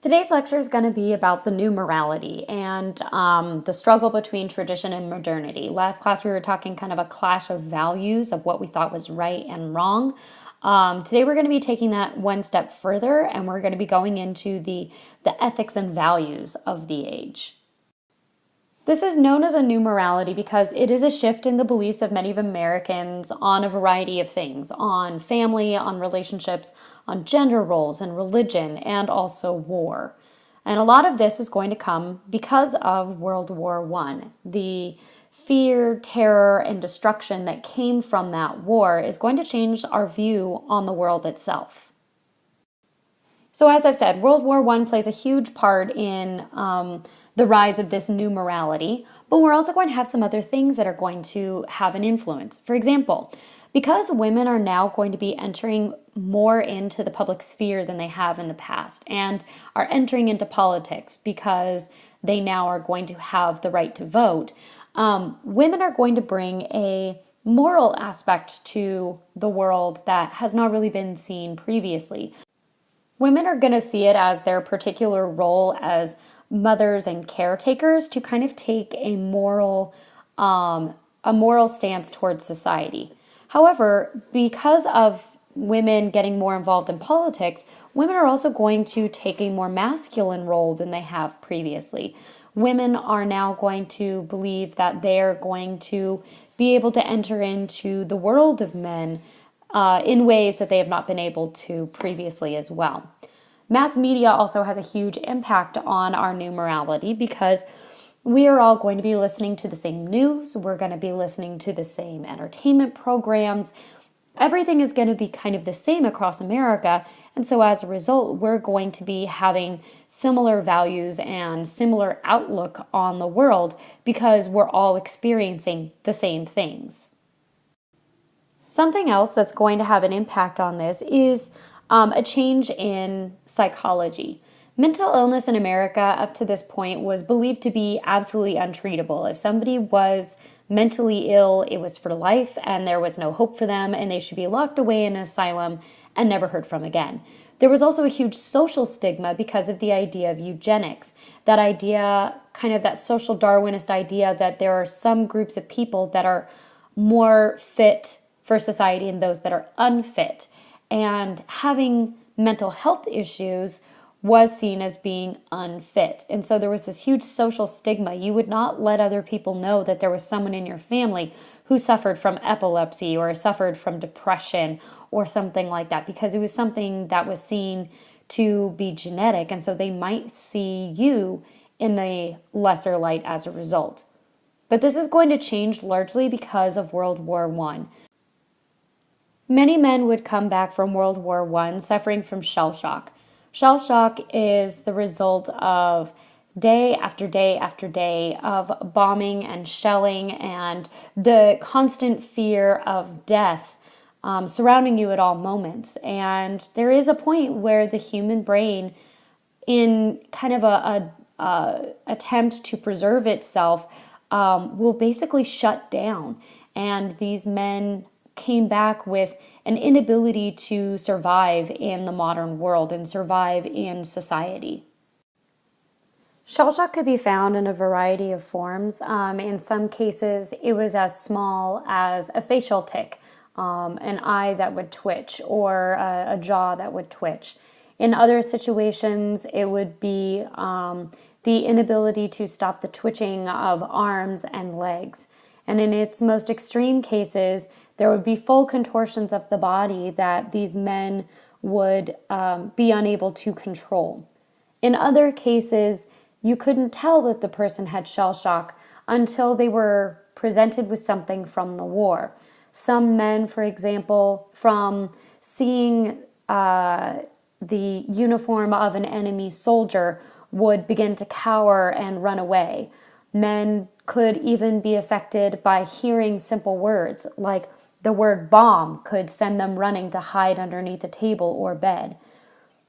Today's lecture is going to be about the new morality and the struggle between tradition and modernity. Last class, we were talking kind of a clash of values of what we thought was right and wrong. Today, we're going to be taking that one step further, and we're going to be going into the ethics and values of the age. This is known as a new morality because it is a shift in the beliefs of many of Americans on a variety of things, on family, on relationships, on gender roles and religion, and also war. And a lot of this is going to come because of World War I. The fear, terror, and destruction that came from that war is going to change our view on the world itself. So as I've said, World War I plays a huge part in the rise of this new morality, but we're also going to have some other things that are going to have an influence. For example, because women are now going to be entering more into the public sphere than they have in the past and are entering into politics because they now are going to have the right to vote, women are going to bring a moral aspect to the world that has not really been seen previously. Women are going to see it as their particular role as mothers and caretakers to kind of take a moral stance towards society. However, because of women getting more involved in politics, women are also going to take a more masculine role than they have previously. Women are now going to believe that they're going to be able to enter into the world of men in ways that they have not been able to previously as well. Mass media also has a huge impact on our new morality because we are all going to be listening to the same news. We're going to be listening to the same entertainment programs. Everything is going to be kind of the same across America. And so as a result, we're going to be having similar values and similar outlook on the world because we're all experiencing the same things. Something else that's going to have an impact on this is a change in psychology. Mental illness in America up to this point was believed to be absolutely untreatable. If somebody was mentally ill, it was for life and there was no hope for them and they should be locked away in an asylum and never heard from again. There was also a huge social stigma because of the idea of eugenics. That idea, kind of that social Darwinist idea that there are some groups of people that are more fit for society and those that are unfit. And having mental health issues was seen as being unfit. And so there was this huge social stigma. You would not let other people know that there was someone in your family who suffered from epilepsy or suffered from depression or something like that because it was something that was seen to be genetic. And so they might see you in a lesser light as a result. But this is going to change largely because of World War I. Many men would come back from World War I suffering from shell shock. Shell shock is the result of day after day after day of bombing and shelling and the constant fear of death surrounding you at all moments. And there is a point where the human brain, in kind of a attempt to preserve itself, will basically shut down. And these men came back with an inability to survive in the modern world and survive in society. Shell shock could be found in a variety of forms. In some cases, it was as small as a facial tic, an eye that would twitch, or a jaw that would twitch. In other situations, it would be the inability to stop the twitching of arms and legs. And in its most extreme cases, there would be full contortions of the body that these men would be unable to control. In other cases, you couldn't tell that the person had shell shock until they were presented with something from the war. Some men, for example, from seeing the uniform of an enemy soldier would begin to cower and run away. Men could even be affected by hearing simple words, like the word bomb could send them running to hide underneath a table or bed.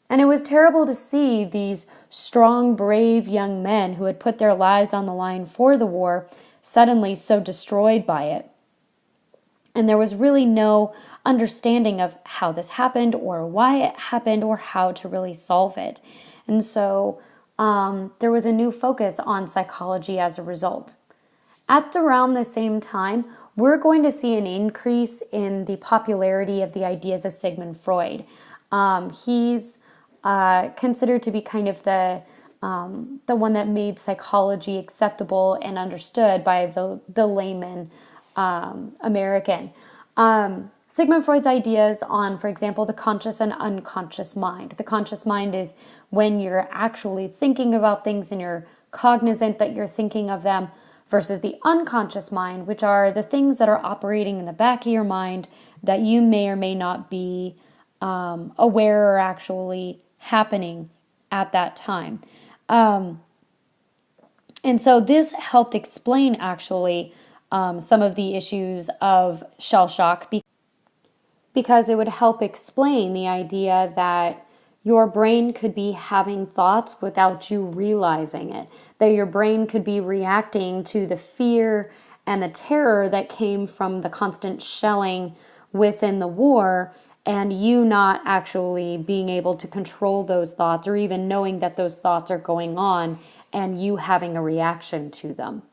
And it was terrible to see these strong, brave young men who had put their lives on the line for the war suddenly so destroyed by it. And there was really no understanding of how this happened or why it happened or how to really solve it. And so there was a new focus on psychology as a result. At around the same time, we're going to see an increase in the popularity of the ideas of Sigmund Freud. He's considered to be kind of the one that made psychology acceptable and understood by the layman American. Sigmund Freud's ideas on, for example, the conscious and unconscious mind. The conscious mind is when you're actually thinking about things and you're cognizant that you're thinking of them, versus the unconscious mind, which are the things that are operating in the back of your mind that you may or may not be aware are actually happening at that time. And so this helped explain actually some of the issues of shell shock, because it would help explain the idea that your brain could be having thoughts without you realizing it, that your brain could be reacting to the fear and the terror that came from the constant shelling within the war, and you not actually being able to control those thoughts or even knowing that those thoughts are going on and you having a reaction to them.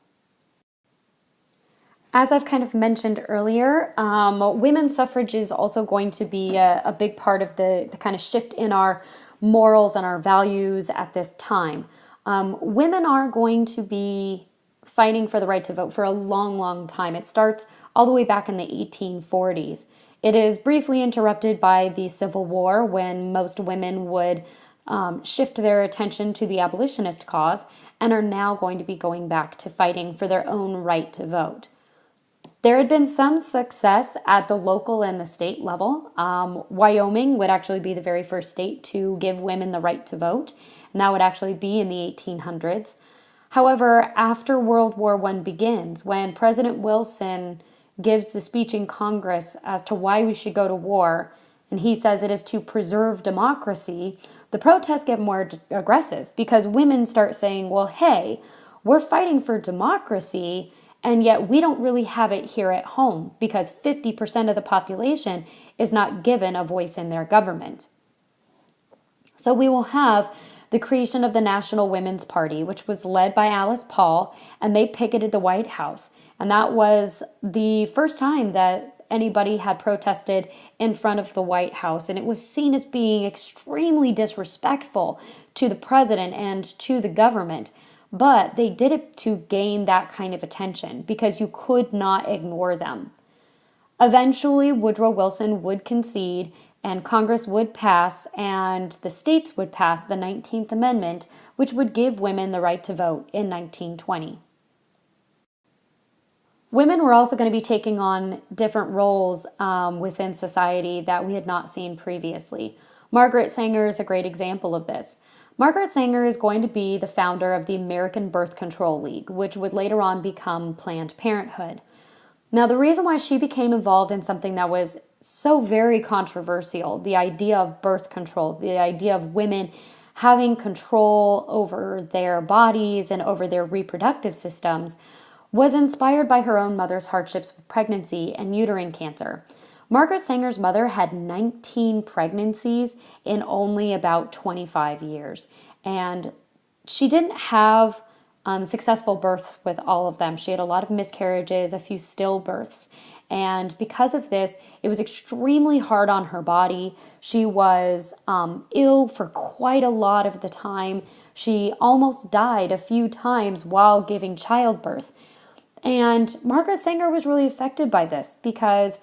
As I've kind of mentioned earlier, women's suffrage is also going to be a big part of the kind of shift in our morals and our values at this time. Women are going to be fighting for the right to vote for a long, long time. It starts all the way back in the 1840s. It is briefly interrupted by the Civil War, when most women would shift their attention to the abolitionist cause and are now going to be going back to fighting for their own right to vote. There had been some success at the local and the state level. Wyoming would actually be the very first state to give women the right to vote, and that would actually be in the 1800s. However, after World War I begins, when President Wilson gives the speech in Congress as to why we should go to war, and he says it is to preserve democracy, the protests get more aggressive, because women start saying, well, hey, we're fighting for democracy, and yet we don't really have it here at home, because 50% of the population is not given a voice in their government. So we will have the creation of the National Women's Party, which was led by Alice Paul, and they picketed the White House. And that was the first time that anybody had protested in front of the White House. And it was seen as being extremely disrespectful to the president and to the government. But they did it to gain that kind of attention, because you could not ignore them. Eventually, Woodrow Wilson would concede, and Congress would pass, and the states would pass the 19th Amendment, which would give women the right to vote in 1920. Women were also going to be taking on different roles within society that we had not seen previously. Margaret Sanger is a great example of this. Margaret Sanger is going to be the founder of the American Birth Control League, which would later on become Planned Parenthood. Now, the reason why she became involved in something that was so very controversial, the idea of birth control, the idea of women having control over their bodies and over their reproductive systems, was inspired by her own mother's hardships with pregnancy and uterine cancer. Margaret Sanger's mother had 19 pregnancies in only about 25 years, and she didn't have successful births with all of them. She had a lot of miscarriages, a few stillbirths, and because of this, it was extremely hard on her body. She was ill for quite a lot of the time. She almost died a few times while giving childbirth. And Margaret Sanger was really affected by this, because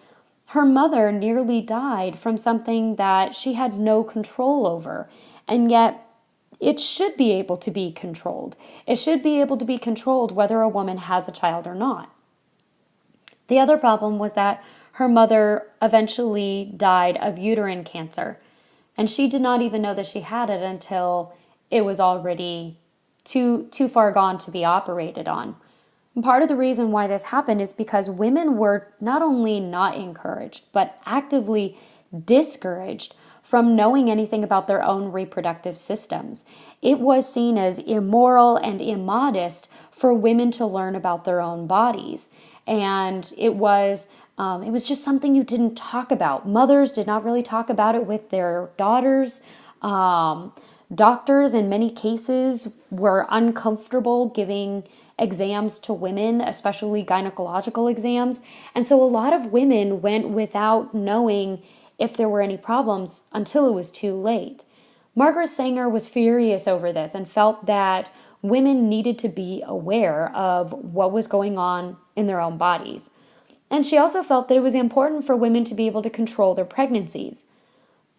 her mother nearly died from something that she had no control over. And yet, it should be able to be controlled. It should be able to be controlled whether a woman has a child or not. The other problem was that her mother eventually died of uterine cancer, and she did not even know that she had it until it was already too far gone to be operated on. And part of the reason why this happened is because women were not only not encouraged, but actively discouraged from knowing anything about their own reproductive systems. It was seen as immoral and immodest for women to learn about their own bodies. And it was It was just something you didn't talk about. Mothers did not really talk about it with their daughters. Doctors, in many cases, were uncomfortable giving exams to women, especially gynecological exams. And so a lot of women went without knowing if there were any problems until it was too late. Margaret Sanger was furious over this and felt that women needed to be aware of what was going on in their own bodies. And she also felt that it was important for women to be able to control their pregnancies.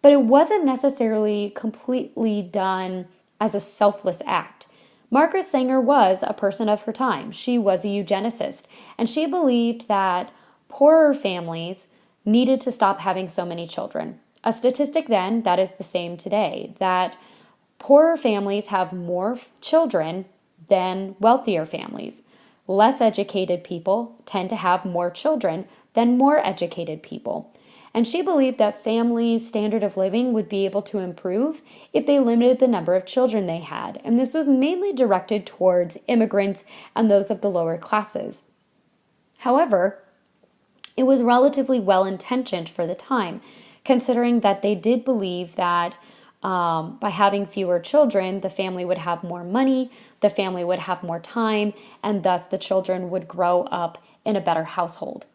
But it wasn't necessarily completely done as a selfless act. Margaret Sanger was a person of her time. She was a eugenicist, and she believed that poorer families needed to stop having so many children. A statistic then that is the same today, that poorer families have more children than wealthier families. Less educated people tend to have more children than more educated people. And she believed that families' standard of living would be able to improve if they limited the number of children they had. And this was mainly directed towards immigrants and those of the lower classes. However, it was relatively well intentioned for the time, considering that they did believe that by having fewer children, the family would have more money, the family would have more time, and thus the children would grow up in a better household.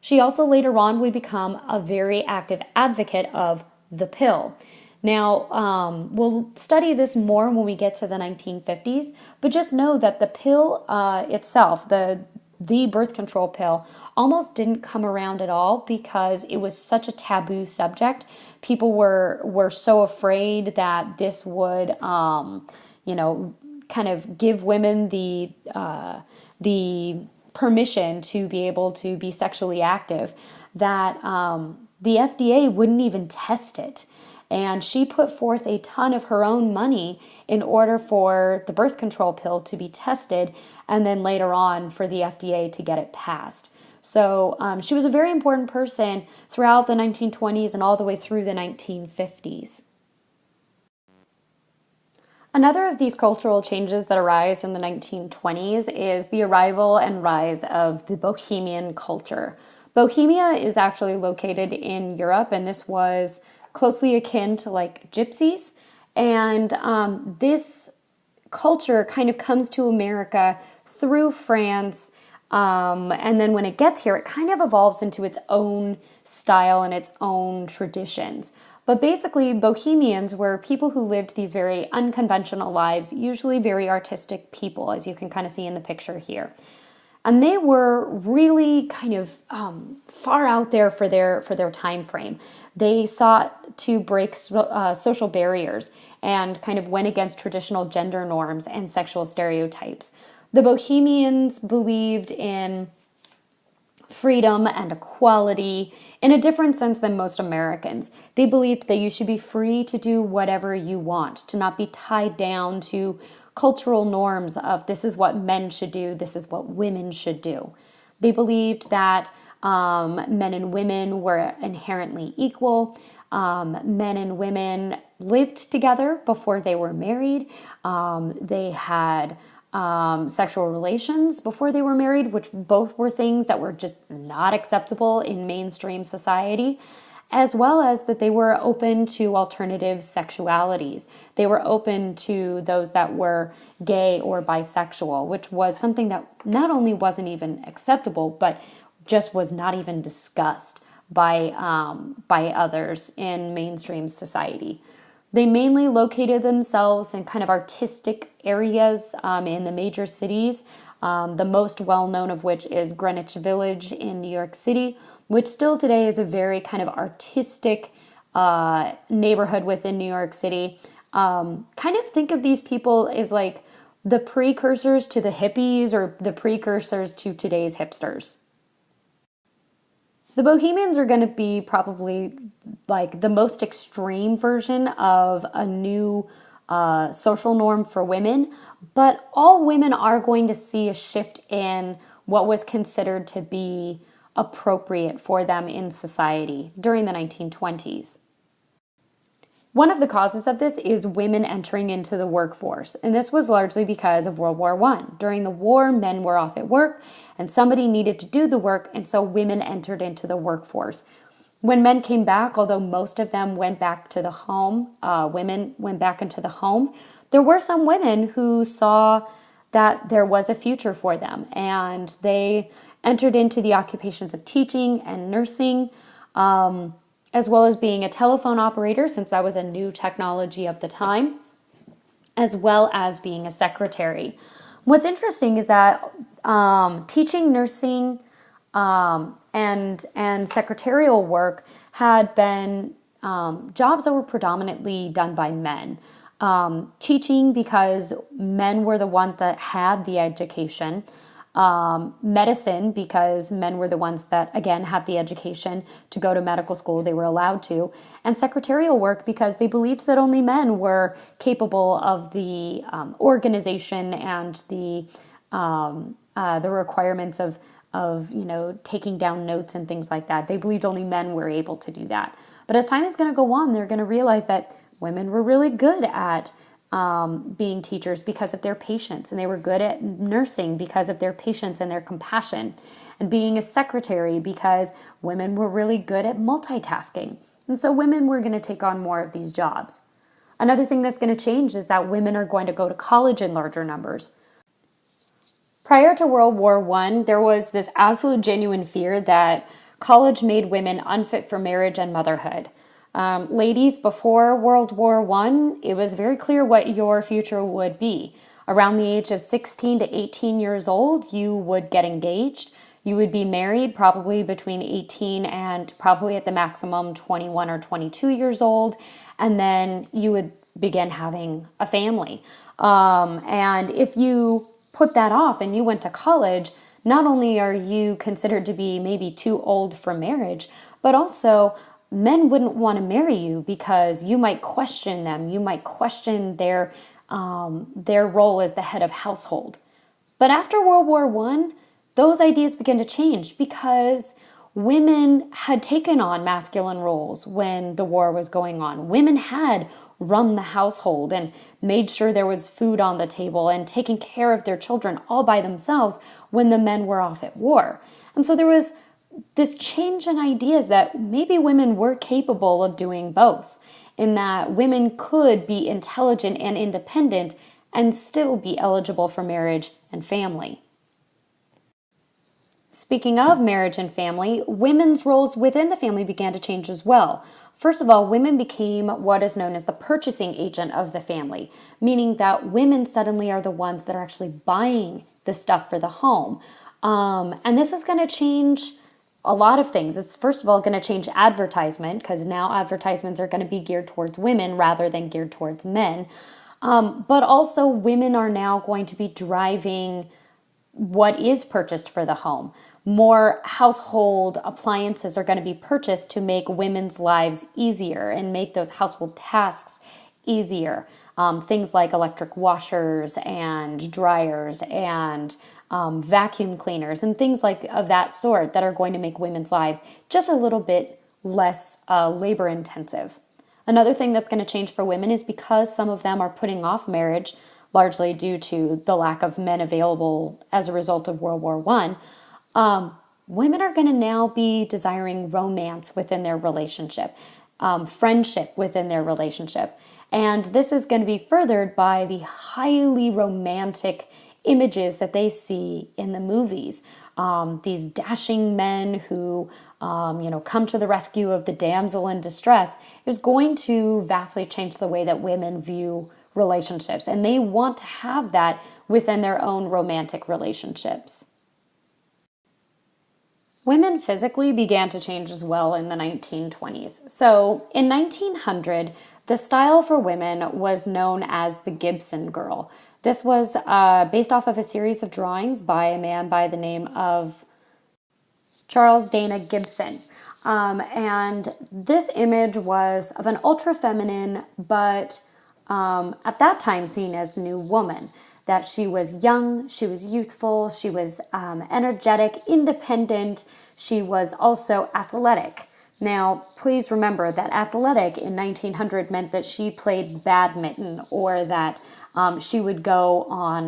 She also later on would become a very active advocate of the pill. Now, we'll study this more when we get to the 1950s, but just know that the pill itself, the birth control pill, almost didn't come around at all because it was such a taboo subject. People were so afraid that this would, kind of give women the permission to be able to be sexually active, that the FDA wouldn't even test it. And she put forth a ton of her own money in order for the birth control pill to be tested and then later on for the FDA to get it passed. So she was a very important person throughout the 1920s and all the way through the 1950s. Another of these cultural changes that arise in the 1920s is the arrival and rise of the Bohemian culture. Bohemia is actually located in Europe, and this was closely akin to like gypsies. And this culture kind of comes to America through France. And then when it gets here, it kind of evolves into its own style and its own traditions. But basically, Bohemians were people who lived these very unconventional lives, usually very artistic people, as you can kind of see in the picture here. And they were really kind of far out there for their time frame. They sought to break social barriers and kind of went against traditional gender norms and sexual stereotypes. The Bohemians believed in freedom and equality in a different sense than most Americans. They believed that you should be free to do whatever you want, to not be tied down to cultural norms of this is what men should do, this is what women should do. They believed that men and women were inherently equal. Men and women lived together before they were married. They had sexual relations before they were married, which both were things that were just not acceptable in mainstream society, as well as that they were open to alternative sexualities. They were open to those that were gay or bisexual, which was something that not only wasn't even acceptable, but just was not even discussed by others in mainstream society. They mainly located themselves in kind of artistic areas in the major cities, the most well-known of which is Greenwich Village in New York City, which still today is a very kind of artistic neighborhood within New York City. Kind of think of these people as like the precursors to the hippies or the precursors to today's hipsters. The Bohemians are going to be probably like the most extreme version of a new social norm for women, but all women are going to see a shift in what was considered to be appropriate for them in society during the 1920s. One of the causes of this is women entering into the workforce, and this was largely because of World War I. During the war, men were off at work, and somebody needed to do the work, and so women entered into the workforce. When men came back, although most of them went back to the home, women went back into the home, there were some women who saw that there was a future for them, and they entered into the occupations of teaching and nursing, as well as being a telephone operator, since that was a new technology of the time, as well as being a secretary. What's interesting is that teaching, nursing, and secretarial work had been jobs that were predominantly done by men. Teaching, because men were the ones that had the education. Medicine, because men were the ones that, again, had the education to go to medical school, they were allowed to. And secretarial work, because they believed that only men were capable of the organization and the requirements of taking down notes and things like that. They believed only men were able to do that. But as time is going to go on, they're going to realize that women were really good at being teachers because of their patience, and they were good at nursing because of their patience and their compassion, and being a secretary because women were really good at multitasking. And so women were going to take on more of these jobs. Another thing that's going to change is that women are going to go to college in larger numbers. Prior to World War I, there was this absolute genuine fear that college made women unfit for marriage and motherhood. Ladies, before World War I, it was very clear what your future would be. Around the age of 16 to 18 years old, you would get engaged. You would be married probably between 18 and probably at the maximum 21 or 22 years old. And then you would begin having a family. And if you put that off and you went to college, not only are you considered to be maybe too old for marriage, but also men wouldn't want to marry you because you might question them. You might question their role as the head of household. But after World War I, those ideas began to change because women had taken on masculine roles when the war was going on. Women had run the household and made sure there was food on the table and taking care of their children all by themselves when the men were off at war. And so there was this change in ideas that maybe women were capable of doing both, in that women could be intelligent and independent and still be eligible for marriage and family. Speaking of marriage and family, women's roles within the family began to change as well. First of all, women became what is known as the purchasing agent of the family, meaning that women suddenly are the ones that are actually buying the stuff for the home. And this is going to change a lot of things. It's first of all going to change advertisement, because now advertisements are going to be geared towards women rather than geared towards men. But also women are now going to be driving what is purchased for the home. More household appliances are going to be purchased to make women's lives easier and make those household tasks easier. Things like electric washers and dryers and vacuum cleaners and things like of that sort that are going to make women's lives just a little bit less labor intensive. Another thing that's going to change for women is because some of them are putting off marriage, largely due to the lack of men available as a result of World War I, women are going to now be desiring romance within their relationship, friendship within their relationship. And this is going to be furthered by the highly romantic images that they see in the movies. These dashing men who, come to the rescue of the damsel in distress is going to vastly change the way that women view relationships. And they want to have that within their own romantic relationships. Women physically began to change as well in the 1920s. So in 1900, the style for women was known as the Gibson girl. This was based off of a series of drawings by a man by the name of Charles Dana Gibson. And this image was of an ultra feminine, but at that time seen as new woman. That she was young, she was youthful, she was energetic, independent, she was also athletic. Now, please remember that athletic in 1900 meant that she played badminton or that she would go on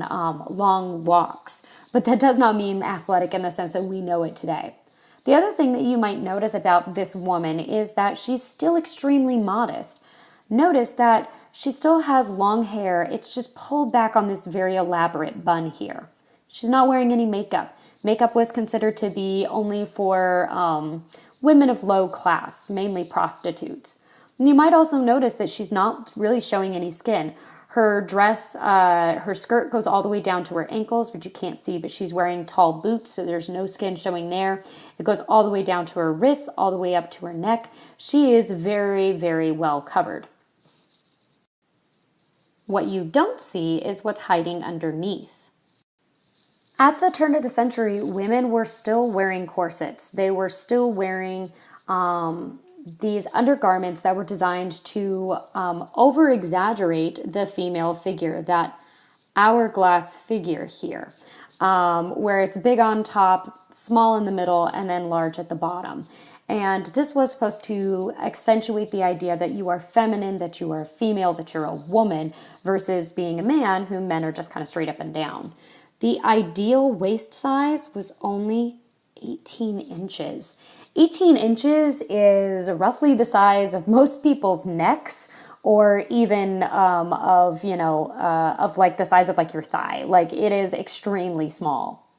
long walks. But that does not mean athletic in the sense that we know it today. The other thing that you might notice about this woman is that she's still extremely modest. Notice that she still has long hair. It's just pulled back on this very elaborate bun here. She's not wearing any makeup. Makeup was considered to be only for women of low class, mainly prostitutes. And you might also notice that she's not really showing any skin. Her dress, her skirt goes all the way down to her ankles, which you can't see, but she's wearing tall boots, so there's no skin showing there. It goes all the way down to her wrists, all the way up to her neck. She is very, very well covered. What you don't see is what's hiding underneath. At the turn of the century, women were still wearing corsets. They were still wearing these undergarments that were designed to over-exaggerate the female figure, that hourglass figure here, where it's big on top, small in the middle, and then large at the bottom. And this was supposed to accentuate the idea that you are feminine, that you are a female, that you're a woman, versus being a man, whom men are just kind of straight up and down. The ideal waist size was only 18 inches. 18 inches is roughly the size of most people's necks, or even of like the size of like your thigh. Like, it is extremely small.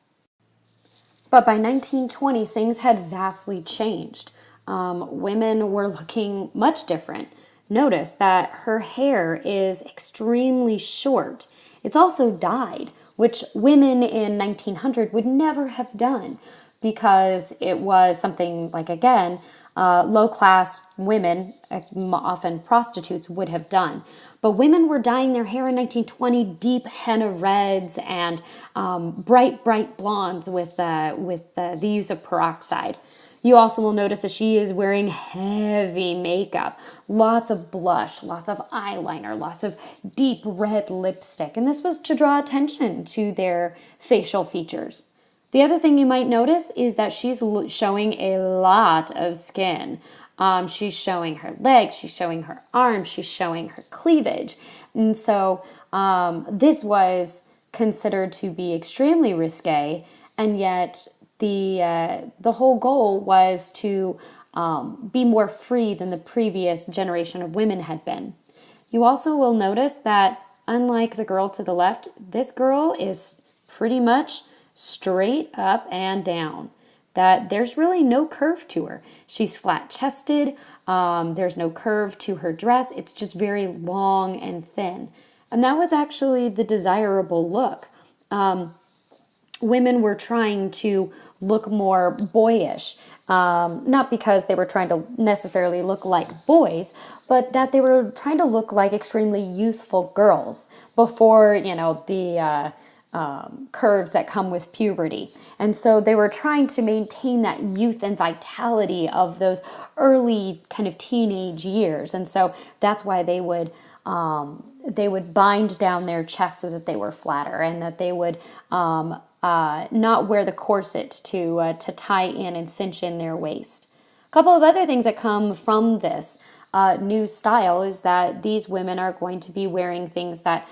But by 1920, things had vastly changed. Women were looking much different. Notice that her hair is extremely short. It's also dyed, which women in 1900 would never have done, because it was something like, again, low-class women, often prostitutes, would have done. But women were dyeing their hair in 1920 deep henna reds and bright blondes with the use of peroxide. You also will notice that she is wearing heavy makeup, lots of blush, lots of eyeliner, lots of deep red lipstick. And this was to draw attention to their facial features. The other thing you might notice is that she's showing a lot of skin. She's showing her legs, she's showing her arms, she's showing her cleavage. And so this was considered to be extremely risque, and yet the whole goal was to be more free than the previous generation of women had been. You also will notice that, unlike the girl to the left, this girl is pretty much straight up and down. That there's really no curve to her. She's flat-chested. There's no curve to her dress. It's just very long and thin. And that was actually the desirable look. Women were trying to look more boyish, not because they were trying to necessarily look like boys, but that they were trying to look like extremely youthful girls before, the curves that come with puberty. And so they were trying to maintain that youth and vitality of those early kind of teenage years. And so that's why they would bind down their chests so that they were flatter, and that they would not wear the corset to tie in and cinch in their waist. A couple of other things that come from this new style is that these women are going to be wearing things that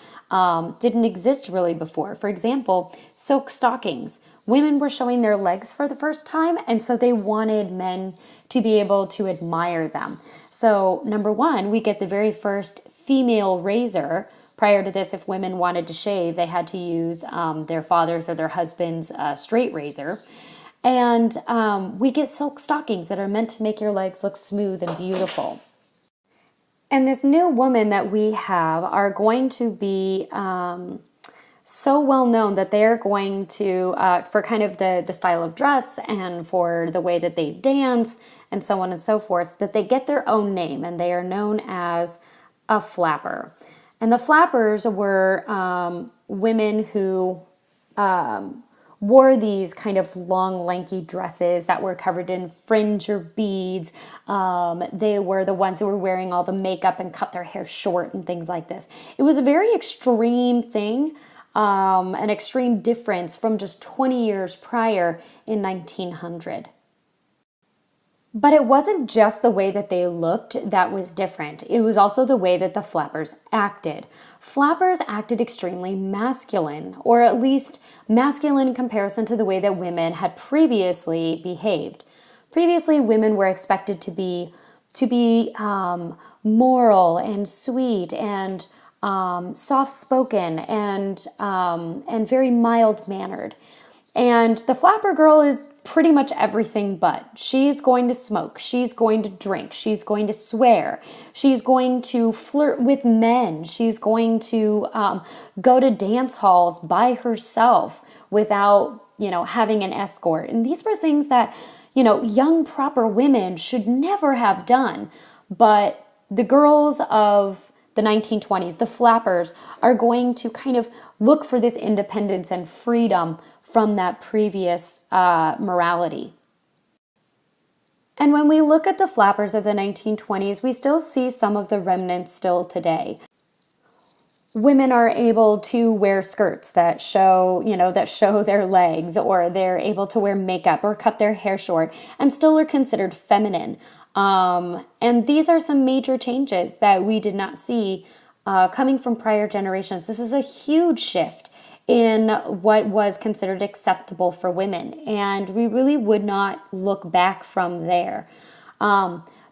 didn't exist really before. For example, silk stockings. Women were showing their legs for the first time, and so they wanted men to be able to admire them. So, number one, we get the very first female razor. Prior to this, if women wanted to shave, they had to use their father's or their husband's straight razor. And we get silk stockings that are meant to make your legs look smooth and beautiful. And this new woman that we have are going to be so well known that they're going to, for kind of the style of dress and for the way that they dance and so on and so forth, that they get their own name, and they are known as a flapper. And the flappers were women who wore these kind of long, lanky dresses that were covered in fringe or beads. They were the ones who were wearing all the makeup and cut their hair short and things like this. It was a very extreme thing, an extreme difference from just 20 years prior in 1900. But it wasn't just the way that they looked that was different. It was also the way that the flappers acted. Flappers acted extremely masculine, or at least masculine in comparison to the way that women had previously behaved. Previously, women were expected to be moral and sweet and soft-spoken and very mild-mannered. And the flapper girl is pretty much everything but. She's going to smoke. She's going to drink. She's going to swear. She's going to flirt with men. She's going to go to dance halls by herself without, having an escort. And these were things that, young proper women should never have done. But the girls of the 1920s, the flappers, are going to kind of look for this independence and freedom from that previous morality. And when we look at the flappers of the 1920s, we still see some of the remnants still today. Women are able to wear skirts that show their legs, or they're able to wear makeup or cut their hair short and still are considered feminine. And these are some major changes that we did not see coming from prior generations. This is a huge shift in what was considered acceptable for women, and we really would not look back from there.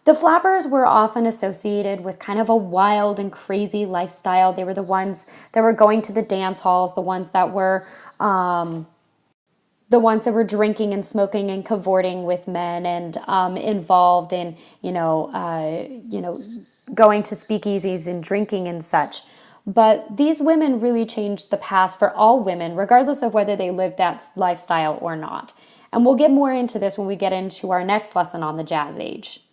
The flappers were often associated with kind of a wild and crazy lifestyle. They were the ones that were going to the dance halls, the ones that were drinking and smoking and cavorting with men, and involved in going to speakeasies and drinking and such. But these women really changed the path for all women, regardless of whether they lived that lifestyle or not. And we'll get more into this when we get into our next lesson on the Jazz Age.